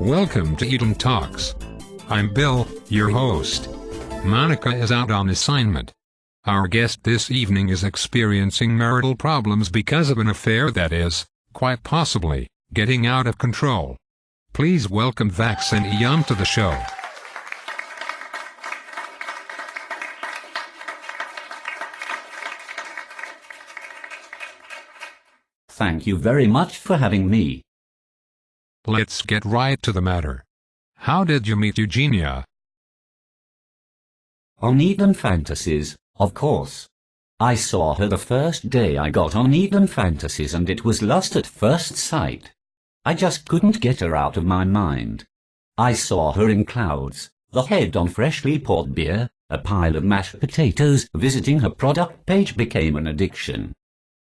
Welcome to Eden Talks. I'm Bill, your host. Monica is out on assignment. Our guest this evening is experiencing marital problems because of an affair that is, quite possibly, getting out of control. Please welcome Vaccineum to the show. Thank you very much for having me. Let's get right to the matter. How did you meet Eugenia? On Eden Fantasies, of course. I saw her the first day I got on Eden Fantasies and it was lust at first sight. I just couldn't get her out of my mind. I saw her in clouds, the head on freshly poured beer, a pile of mashed potatoes. Visiting her product page became an addiction.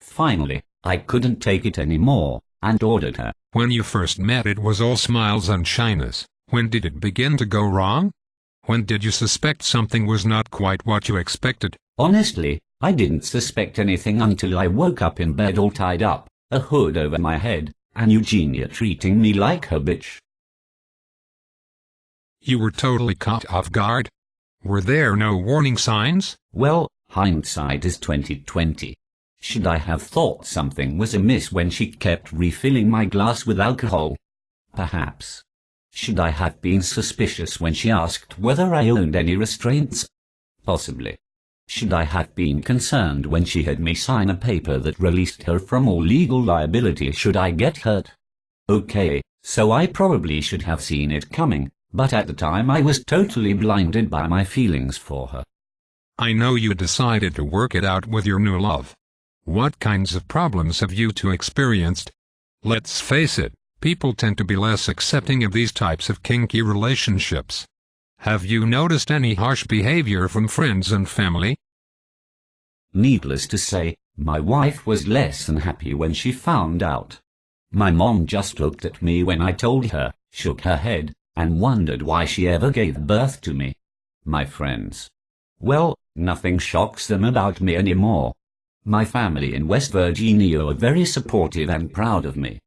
Finally, I couldn't take it anymore, and ordered her. When you first met, it was all smiles and shyness. When did it begin to go wrong? When did you suspect something was not quite what you expected? Honestly, I didn't suspect anything until I woke up in bed all tied up, a hood over my head, and Eugenia treating me like her bitch. You were totally caught off guard? Were there no warning signs? Well, hindsight is 20/20. Should I have thought something was amiss when she kept refilling my glass with alcohol? Perhaps. Should I have been suspicious when she asked whether I owned any restraints? Possibly. Should I have been concerned when she had me sign a paper that released her from all legal liability should I get hurt? Okay, so I probably should have seen it coming, but at the time I was totally blinded by my feelings for her. I know you decided to work it out with your new love. What kinds of problems have you two experienced? Let's face it, people tend to be less accepting of these types of kinky relationships. Have you noticed any harsh behavior from friends and family? Needless to say, my wife was less than happy when she found out. My mom just looked at me when I told her, shook her head, and wondered why she ever gave birth to me. My friends. Well, nothing shocks them about me anymore. My family in West Virginia are very supportive and proud of me.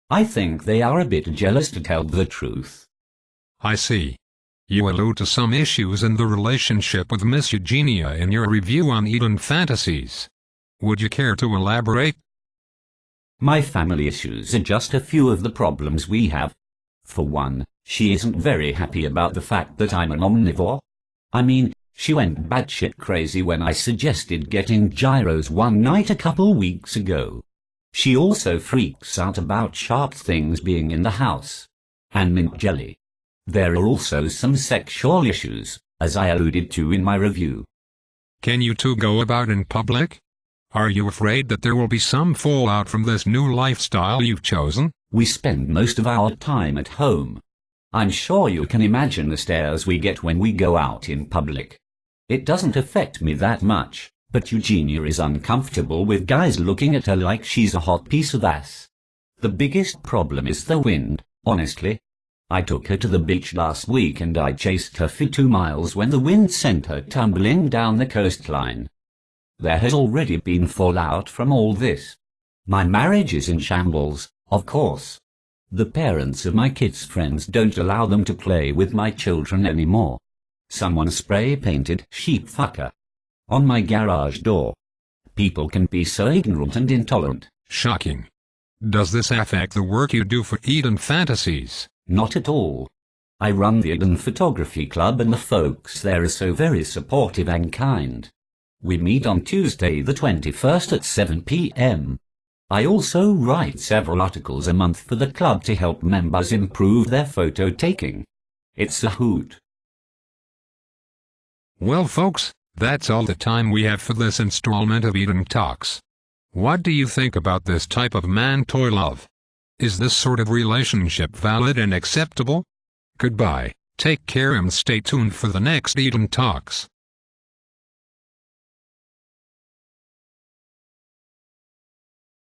I think they are a bit jealous, to tell the truth. I see. You allude to some issues in the relationship with Miss Eugenia in your review on Eden Fantasies. Would you care to elaborate? My family issues are just a few of the problems we have. For one, she isn't very happy about the fact that I'm an omnivore. I mean, she went batshit crazy when I suggested getting gyros one night a couple weeks ago. She also freaks out about sharp things being in the house. And mint jelly. There are also some sexual issues, as I alluded to in my review. Can you two go about in public? Are you afraid that there will be some fallout from this new lifestyle you've chosen? We spend most of our time at home. I'm sure you can imagine the stares we get when we go out in public. It doesn't affect me that much, but Eugenia is uncomfortable with guys looking at her like she's a hot piece of ass. The biggest problem is the wind, honestly. I took her to the beach last week and I chased her for 2 miles when the wind sent her tumbling down the coastline. There has already been fallout from all this. My marriage is in shambles, of course. The parents of my kids' friends don't allow them to play with my children anymore. Someone spray-painted "sheep fucker" on my garage door. People can be so ignorant and intolerant. Shocking. Does this affect the work you do for Eden Fantasies? Not at all. I run the Eden Photography Club and the folks there are so very supportive and kind. We meet on Tuesday the 21st at 7 p.m. I also write several articles a month for the club to help members improve their photo taking. It's a hoot. Well folks, that's all the time we have for this installment of Eden Talks. What do you think about this type of man-toy love? Is this sort of relationship valid and acceptable? Goodbye, take care and stay tuned for the next Eden Talks.